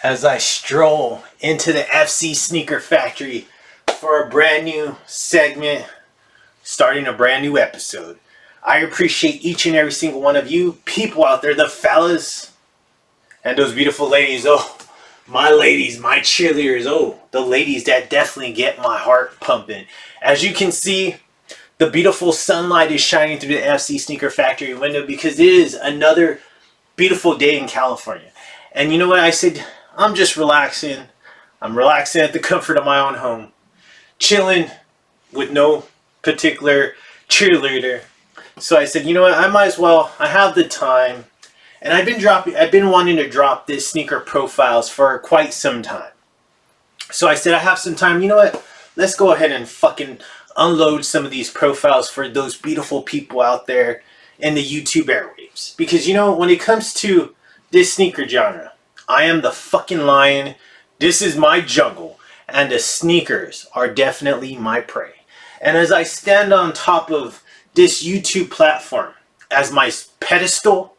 as I stroll into the FC Sneaker Factory for a brand new segment, starting a brand new episode. I appreciate each and every single one of you people out there, the fellas and those beautiful ladies. Oh, my ladies, my cheerleaders. Oh, the ladies that definitely get my heart pumping. As you can see, the beautiful sunlight is shining through the FC Sneaker Factory window because it is another beautiful day in California. And you know what? I said, I'm just relaxing. I'm relaxing at the comfort of my own home, chilling with no particular cheerleader. So I said, you know what? I might as well. I have the time, and I've been wanting to drop this sneaker profiles for quite some time. So I said, I have some time. You know what? Let's go ahead and fucking unload some of these profiles for those beautiful people out there in the YouTube airwaves. Because you know, when it comes to this sneaker genre, I am the fucking lion. This is my jungle, and the sneakers are definitely my prey. And as I stand on top of this YouTube platform as my pedestal,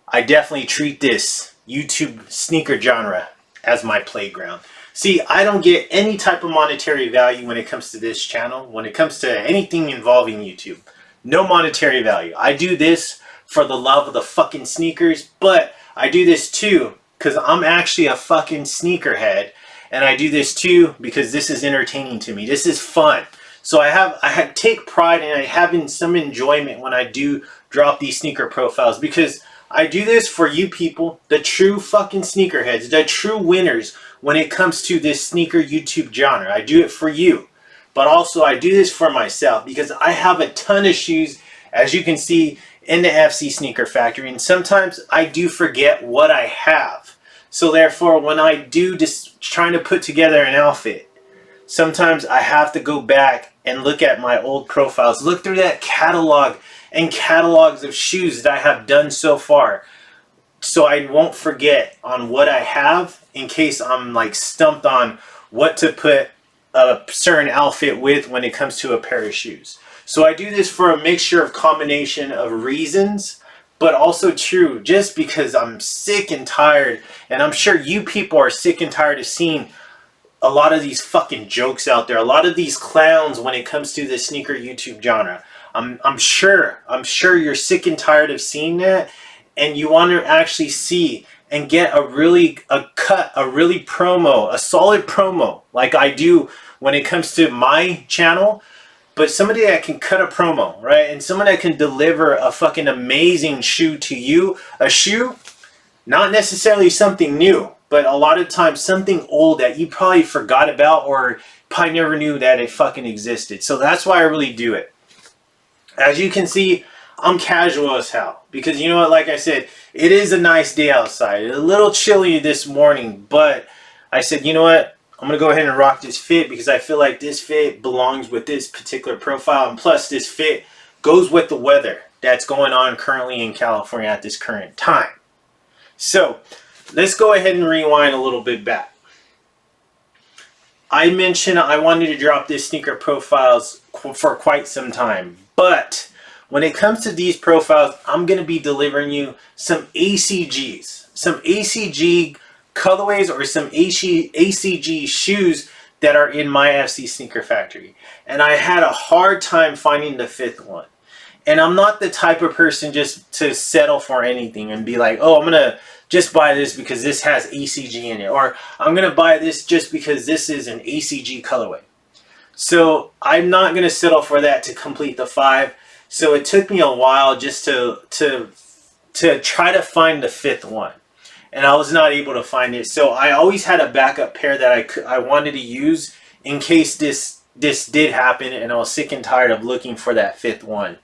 I definitely treat this YouTube sneaker genre as my playground. See, I don't get any type of monetary value when it comes to this channel, when it comes to anything involving YouTube. No monetary value. I do this for the love of the fucking sneakers, but I do this too because I'm actually a fucking sneakerhead, and I do this too because this is entertaining to me. This is fun. So I take pride and I have some enjoyment when I do drop these sneaker profiles, because I do this for you people, the true fucking sneakerheads, the true winners when it comes to this sneaker YouTube genre. I do it for you, but also I do this for myself because I have a ton of shoes, as you can see, in the FC Sneaker Factory, and sometimes I do forget what I have. So therefore, when I do just trying to put together an outfit, sometimes I have to go back and look at my old profiles, look through that catalog and catalogs of shoes that I have done so far, so I won't forget on what I have in case I'm like stumped on what to put a certain outfit with when it comes to a pair of shoes. So I do this for a mixture of combination of reasons, but also true just because I'm sick and tired, and I'm sure you people are sick and tired of seeing a lot of these fucking jokes out there, a lot of these clowns when it comes to the sneaker YouTube genre. I'm sure you're sick and tired of seeing that, and you want to actually see and get a solid promo like I do when it comes to my channel, but somebody that can cut a promo, right? And someone that can deliver a fucking amazing shoe to you. A shoe, not necessarily something new, but a lot of times something old that you probably forgot about or probably never knew that it fucking existed. So that's why I really do it. As you can see, I'm casual as hell because you know what, like I said, it is a nice day outside. It's a little chilly this morning, but I said, you know what, I'm going to go ahead and rock this fit because I feel like this fit belongs with this particular profile, and plus this fit goes with the weather that's going on currently in California at this current time. So let's go ahead and rewind a little bit back. I mentioned I wanted to drop this sneaker profiles for quite some time, but when it comes to these profiles, I'm going to be delivering you some ACGs, some ACG colorways, or some ACG shoes that are in my FC Sneaker Factory. And I had a hard time finding the fifth one. And I'm not the type of person just to settle for anything and be like, oh, I'm going to just buy this because this has ACG in it, or I'm going to buy this just because this is an ACG colorway. So I'm not going to settle for that to complete the 5. So it took me a while just to try to find the fifth one, and I was not able to find it. So I always had a backup pair that I wanted to use in case this did happen, and I was sick and tired of looking for that fifth one.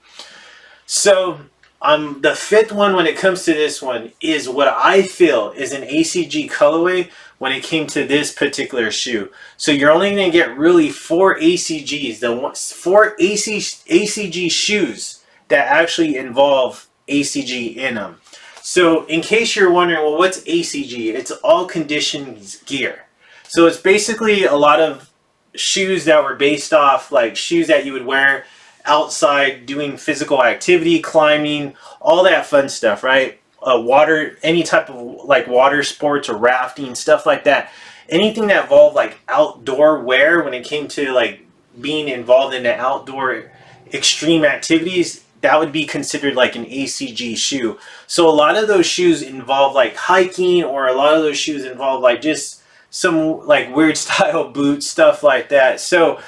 So the fifth one, when it comes to this one, is what I feel is an ACG colorway when it came to this particular shoe. So you're only going to get really 4 ACGs, the 4 ACG shoes that actually involve ACG in them. So in case you're wondering, well, what's ACG? It's all conditions gear. So it's basically a lot of shoes that were based off like shoes that you would wear outside doing physical activity, climbing, all that fun stuff, right? water, any type of like water sports or rafting, stuff like that. Anything that involved like outdoor wear when it came to like being involved in the outdoor extreme activities, that would be considered like an ACG shoe. So a lot of those shoes involve like hiking, or a lot of those shoes involve like just some like weird style boots, stuff like that. So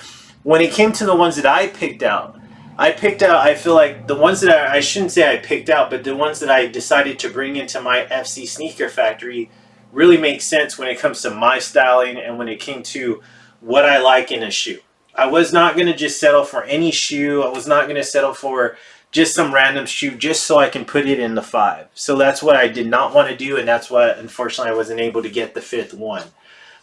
when it came to the ones that I picked out, I feel like the ones that I shouldn't say I picked out, but the ones that I decided to bring into my FC Sneaker Factory really make sense when it comes to my styling and when it came to what I like in a shoe. I was not going to just settle for any shoe. I was not going to settle for just some random shoe just so I can put it in the 5. So that's what I did not want to do, and that's why unfortunately I wasn't able to get the 5th one.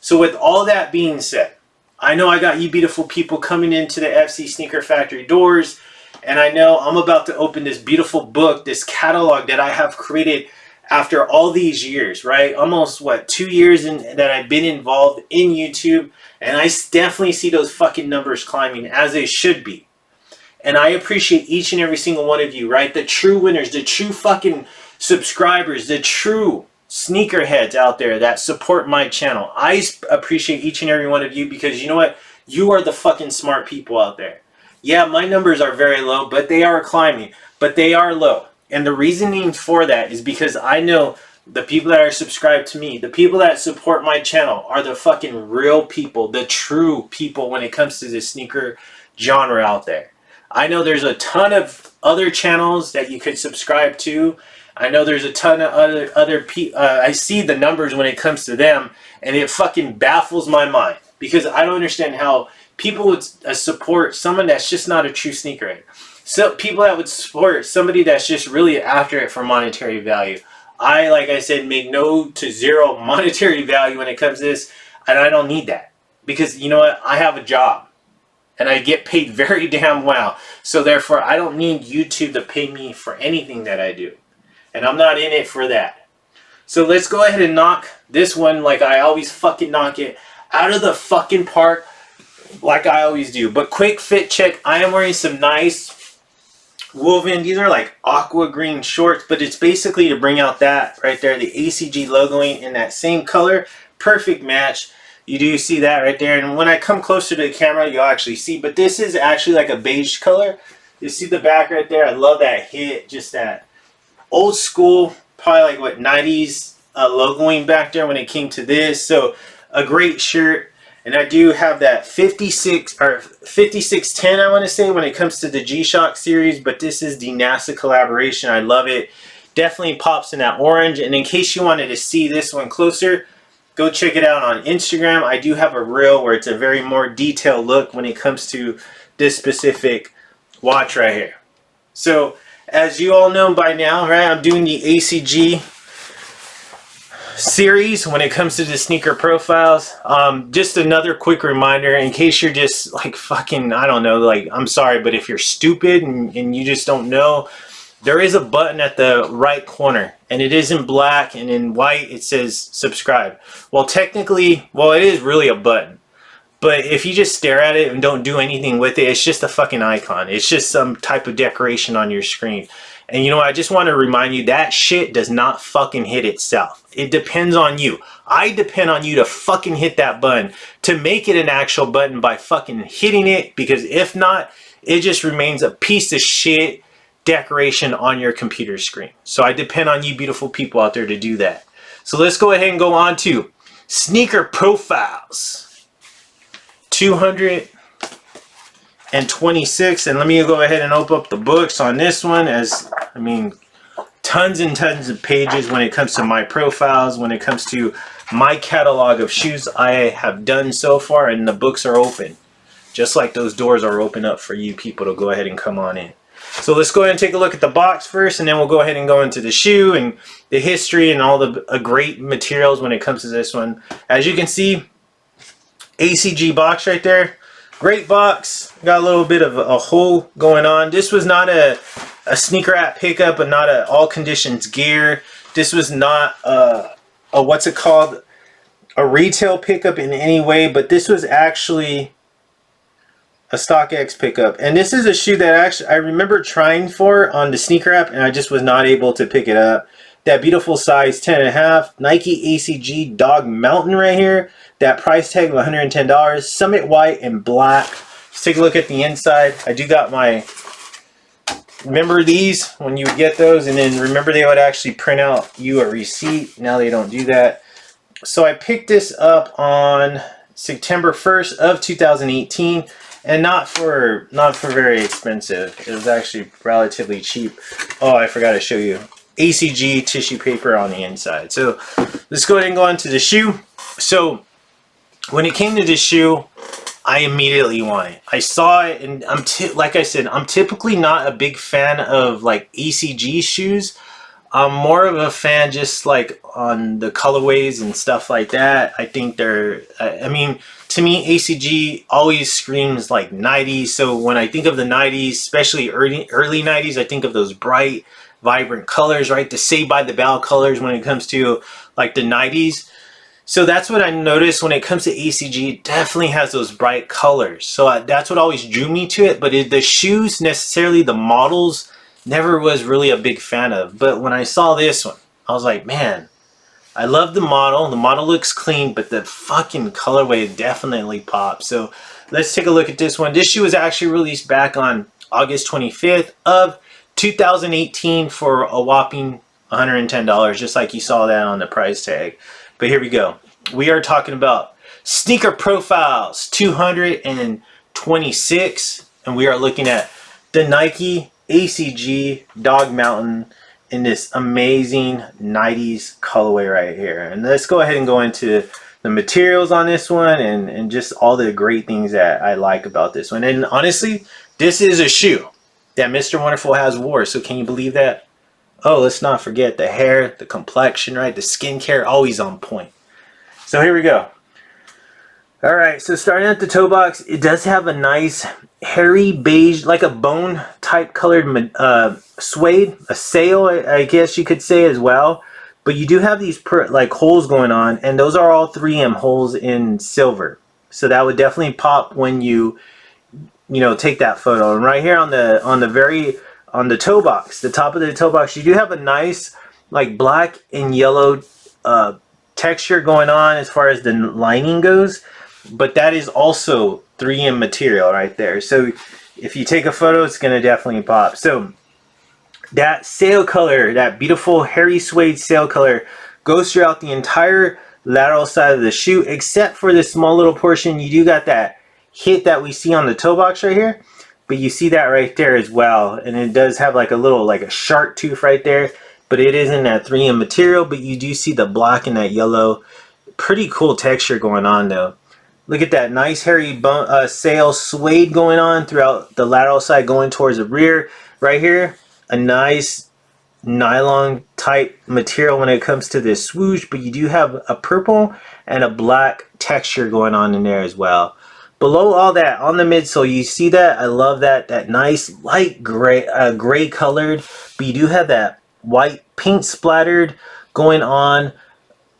So with all that being said, I know I got you beautiful people coming into the FC Sneaker Factory doors, and I know I'm about to open this beautiful book, this catalog that I have created after all these years, right? Almost, what, 2 years that I've been involved in YouTube, and I definitely see those fucking numbers climbing, as they should be. And I appreciate each and every single one of you, right? The true winners, the true fucking subscribers, the true sneakerheads out there that support my channel. I appreciate each and every one of you, because you know what? You are the fucking smart people out there. Yeah, my numbers are very low, but they are climbing. But they are low. And the reasoning for that is because I know the people that are subscribed to me, the people that support my channel, are the fucking real people, the true people when it comes to the sneaker genre out there. I know there's a ton of other channels that you could subscribe to. I know there's a ton of other people. I see the numbers when it comes to them, and it fucking baffles my mind, because I don't understand how people would support someone that's just not a true sneakerhead. So people that would support somebody that's just really after it for monetary value. I, like I said, make no to zero monetary value when it comes to this, and I don't need that, because you know what? I have a job, and I get paid very damn well. So therefore, I don't need YouTube to pay me for anything that I do, and I'm not in it for that. So let's go ahead and knock this one, like I always fucking knock it, out of the fucking park, like I always do. But quick fit check. I am wearing some nice woven, these are like aqua green shorts, but it's basically to bring out that right there, the ACG logoing in that same color. Perfect match. You do see that right there, and when I come closer to the camera, you'll actually see, but this is actually like a beige color. You see the back right there? I love that hit, just that old school, probably like what, 90s logoing back there when it came to this. So a great shirt. And I do have that 56 or 5610, I want to say, when it comes to the G-Shock series, but this is the NASA collaboration. I love it. Definitely pops in that orange. And in case you wanted to see this one closer, go check it out on Instagram. I do have a reel where it's a very more detailed look when it comes to this specific watch right here. So as you all know by now, right, I'm doing the ACG series when it comes to the sneaker profiles. Just another quick reminder, in case you're just like fucking, I don't know, like, I'm sorry, but if you're stupid and you just don't know, there is a button at the right corner, and it is in black, and in white it says subscribe. Well, technically, well, it is really a button, but if you just stare at it and don't do anything with it, it's just a fucking icon. It's just some type of decoration on your screen. And you know what? I just want to remind you, that shit does not fucking hit itself. It depends on you. I depend on you to fucking hit that button, to make it an actual button by fucking hitting it, because if not, it just remains a piece of shit decoration on your computer screen. So I depend on you beautiful people out there to do that. So let's go ahead and go on to sneaker profiles. 226, and let me go ahead and open up the books on this one, as I mean, tons and tons of pages when it comes to my profiles, when it comes to my catalog of shoes I have done so far, and the books are open, just like those doors are open up for you people to go ahead and come on in. So let's go ahead and take a look at the box first, and then we'll go ahead and go into the shoe and the history and all the great materials when it comes to this one. As you can see, ACG box right there. Great box. Got a little bit of a hole going on. This was not a sneaker app pickup, and not a all conditions gear. This was not a what's it called, a retail pickup in any way, but this was actually a StockX pickup. And this is a shoe that actually I remember trying for on the sneaker app, and I just was not able to pick it up. that beautiful size 10.5 Nike ACG Dog Mountain right here. That price tag of $110. Summit white and black. Let's take a look at the inside. I do got my, remember these when you would get those, and then remember they would actually print out you a receipt. Now they don't do that. So I picked this up on September 1st of 2018, and not for very expensive. It was actually relatively cheap. Oh, I forgot to show you. ACG tissue paper on the inside. So let's go ahead and go on to the shoe. So when it came to this shoe, I immediately want it. I saw it, and like I said, I'm typically not a big fan of like ACG shoes. I'm more of a fan just like on the colorways and stuff like that. I think they're, I mean, to me, ACG always screams like 90s. So when I think of the 90s, especially early 90s, I think of those bright, vibrant colors, right? The Saved by the Bell colors when it comes to like the 90s. So that's what I noticed when it comes to ACG. It definitely has those bright colors. So that's what always drew me to it. But the shoes necessarily, the models, never was really a big fan of. But when I saw this one, I was like, man, I love the model. The model looks clean, but the fucking colorway definitely pops. So let's take a look at this one. This shoe was actually released back on August 25th of 2018 for a whopping $110, just like you saw that on the price tag. But here we go. We are talking about Sneaker Profiles 226, and we are looking at the Nike ACG Dog Mountain in this amazing 90s colorway right here. And let's go ahead and go into the materials on this one and just all the great things that I like about this one. And honestly, this is a shoe that Mr. Wonderful has wore. So can you believe that? Oh, let's not forget the hair, the complexion, right? The skincare, always on point. So here we go. All right, so starting at the toe box, it does have a nice hairy beige, like a bone type colored suede, a sail, I guess you could say as well. But you do have these like holes going on, and those are all 3M holes in silver. So that would definitely pop when you take that photo. And right here on the toe box, the top of the toe box, you do have a nice like black and yellow texture going on as far as the lining goes. But that is also 3M material right there. So if you take a photo, it's going to definitely pop. So that sail color, that beautiful hairy suede sail color, goes throughout the entire lateral side of the shoe, except for this small little portion. You do got that hit that we see on the toe box right here, but you see that right there as well. And it does have like a little, like a shark tooth right there, but it is in that 3M material. But you do see the black and that yellow. Pretty cool texture going on though. Look at that nice hairy sail suede going on throughout the lateral side going towards the rear. Right here, a nice nylon type material when it comes to this swoosh, but you do have a purple and a black texture going on in there as well. Below all that, on the midsole, you see that? I love that nice light gray colored, but you do have that white paint splattered going on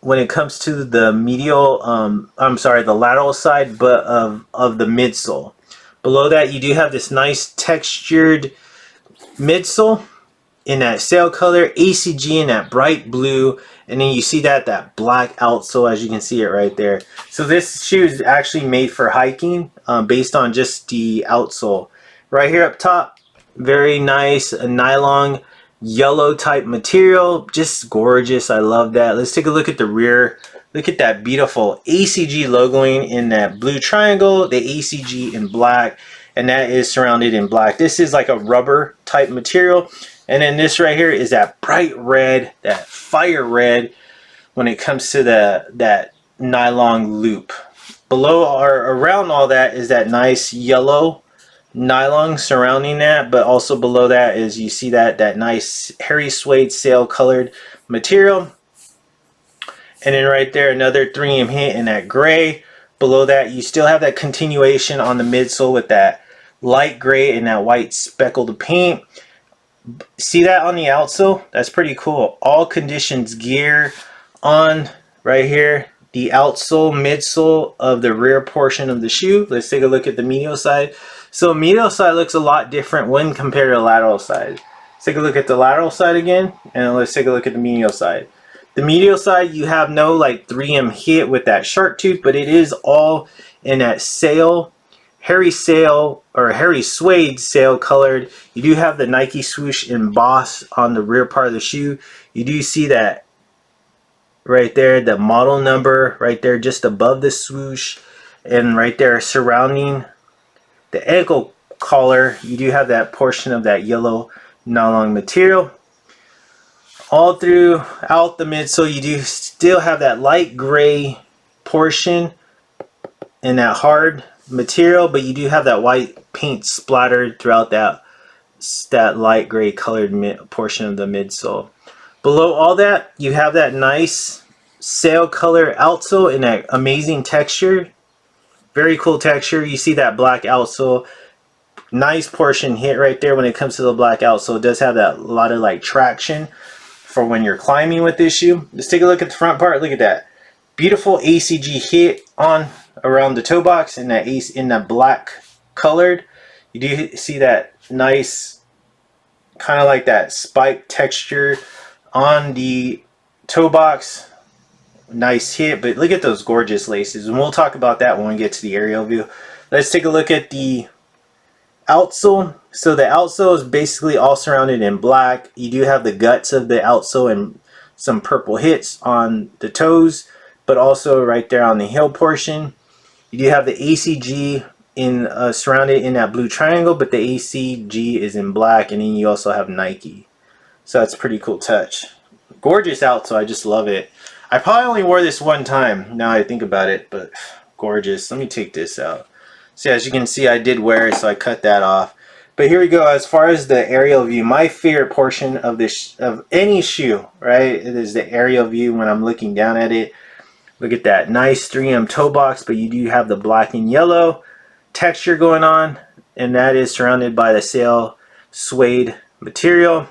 when it comes to the medial, the lateral side, but of the midsole. Below that, you do have this nice textured midsole in that sail color, ACG in that bright blue, and then you see that black outsole, as you can see it right there. So this shoe is actually made for hiking based on just the outsole. Right here up top, very nice nylon yellow type material, just gorgeous. I love that. Let's take a look at the rear. Look at that beautiful ACG logoing in that blue triangle, the ACG in black, and that is surrounded in black. This is like a rubber type material, and then this right here is that bright red, that fire red when it comes to that nylon loop. Below or around all that is that nice yellow nylon surrounding that, but also below that is, you see that nice hairy suede sail colored material. And then right there, another 3M hint in that gray. Below that, you still have that continuation on the midsole with that light gray and that white speckled paint. See that on the outsole? That's pretty cool. All conditions gear on right here. The outsole, midsole of the rear portion of the shoe. Let's take a look at the medial side. So medial side looks a lot different when compared to lateral side. Let's take a look at the lateral side again, and let's take a look at the medial side. The medial side, you have no like 3M hit with that shark tooth, but it is all in that sail, Harry suede sail colored. You do have the Nike swoosh embossed on the rear part of the shoe. You do see that right there, the model number right there just above the swoosh, and right there surrounding the ankle collar, you do have that portion of that yellow nylon material. All throughout the midsole, you do still have that light gray portion and that hard material, but you do have that white paint splattered throughout that light gray colored portion of the midsole. Below all that, you have that nice sail color outsole in that amazing texture. Very cool texture. You see that black outsole. Nice portion hit right there when it comes to the black outsole. It does have that lot of like traction for when you're climbing with this shoe. Let's take a look at the front part. Look at that. Beautiful ACG hit on around the toe box in that black colored. You do see that nice kind of like that spike texture on the toe box. Nice hit, but look at those gorgeous laces, and we'll talk about that when we get to the aerial view. Let's take a look at the outsole. So the outsole is basically all surrounded in black. You do have the guts of the outsole and some purple hits on the toes, but also right there on the heel portion. You do have the ACG surrounded in that blue triangle, but the ACG is in black, and then you also have Nike. So that's a pretty cool touch. Gorgeous outsole, I just love it. I probably only wore this one time, now I think about it, but gorgeous. Let me take this out. So as you can see, I did wear it, so I cut that off. But here we go. As far as the aerial view, my favorite portion of any shoe, right, it is the aerial view when I'm looking down at it. Look at that nice 3M toe box, but you do have the black and yellow texture going on, and that is surrounded by the sail suede material.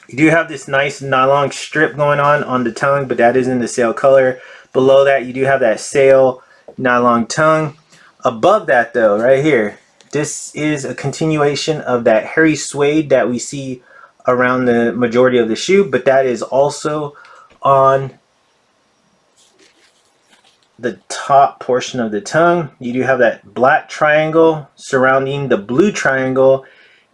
You do have this nice nylon strip going on the tongue, but that is in the sail color. Below that, you do have that sail nylon tongue. Above that though, right here, this is a continuation of that hairy suede that we see around the majority of the shoe, but that is also on the top portion of the tongue. You do have that black triangle surrounding the blue triangle,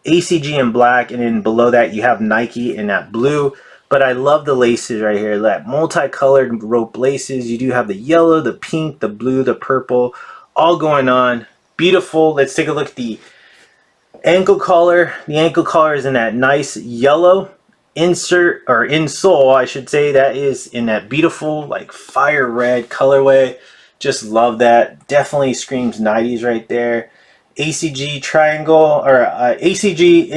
ACG in black, and then below that you have Nike in that blue. But I love the laces right here, that multicolored rope laces. You do have the yellow, the pink, the blue, the purple, all going on. Beautiful. Let's take a look at the ankle collar. The ankle collar is in that nice yellow insole, I should say. That is in that beautiful like fire red colorway. Just love that. Definitely screams 90s right there. ACG triangle, or ACG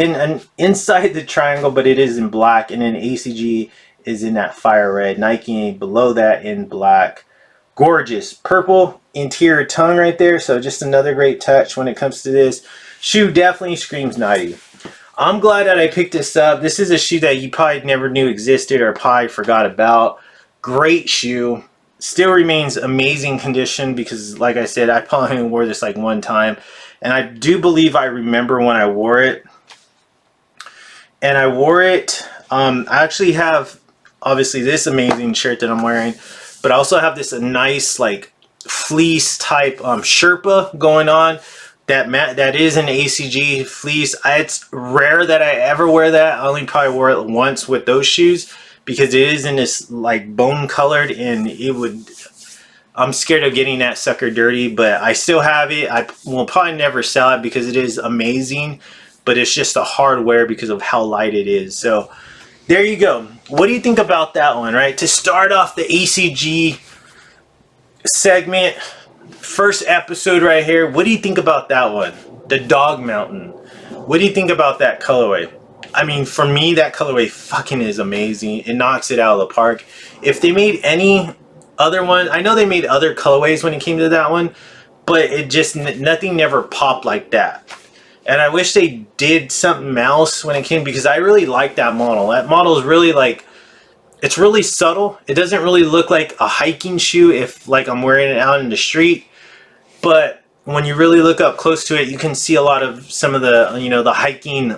inside the triangle, but it is in black, and then ACG is in that fire red. Nike below that in black. Gorgeous purple interior tongue right there. So just another great touch when it comes to this shoe. Definitely screams 90. I'm glad that I picked this up. This is a shoe that you probably never knew existed or probably forgot about. Great shoe. Still remains amazing condition, because like I said, I probably only wore this like one time. And I do believe I remember when I wore it. And I wore it, I actually have obviously this amazing shirt that I'm wearing, but I also have this nice like fleece type Sherpa going on. That is an ACG fleece. It's rare that I ever wear that. I only probably wore it once with those shoes, because it is in this like bone colored, and I'm scared of getting that sucker dirty, but I still have it. I will probably never sell it because it is amazing, but it's just a hard wear because of how light it is. So there you go. What do you think about that one, right? To start off the ACG segment, first episode right here, what do you think about that one? The Dog Mountain. What do you think about that colorway? I mean, for me, that colorway fucking is amazing. It knocks it out of the park. If they made any other one, I know they made other colorways when it came to that one, but it just, nothing never popped like that. And I wish they did something else when it came, because I really like that model. That model is really like, it's really subtle. It doesn't really look like a hiking shoe if like I'm wearing it out in the street, but when you really look up close to it, you can see a lot of some of the, you know, the hiking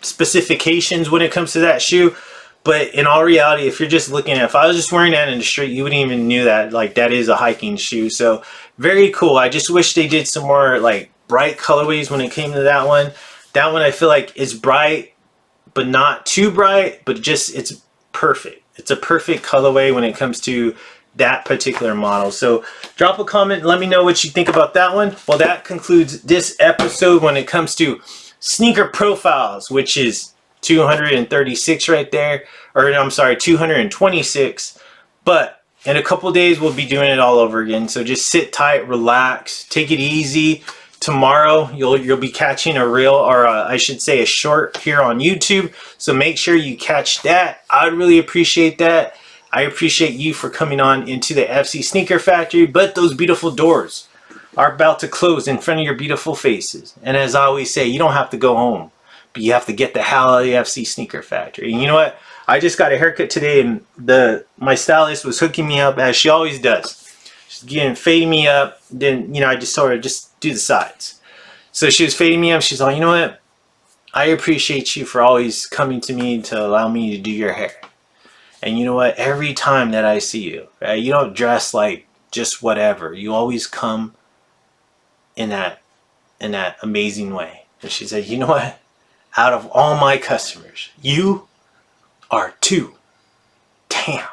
specifications when it comes to that shoe. But in all reality, if you're just looking at, if I was just wearing that in the street, you wouldn't even knew that like that is a hiking shoe. So very cool. I just wish they did some more like bright colorways when it came to that one. That one I feel like is bright, but not too bright, but just it's perfect. It's a perfect colorway when it comes to that particular model. So drop a comment, let me know what you think about that one. Well, that concludes this episode when it comes to sneaker profiles, which is 236 right there, or I'm sorry, 226. But in a couple days we'll be doing it all over again. So just sit tight, relax, take it easy. Tomorrow you'll be catching a reel, or I should say a short here on YouTube. So make sure you catch that. I'd really appreciate that. I appreciate you for coming on into the FC Sneaker Factory. But those beautiful doors are about to close in front of your beautiful faces. And as I always say, you don't have to go home, but you have to get the hell out of the FC Sneaker Factory. And you know what? I just got a haircut today, and my stylist was hooking me up as she always does. She's fading me up. Then, you know, I just told her just do the sides. So she was fading me up. She's like, you know what? I appreciate you for always coming to me to allow me to do your hair. And you know what? Every time that I see you, right, you don't dress like just whatever. You always come in that amazing way. And she said, you know what? Out of all my customers, you are too damn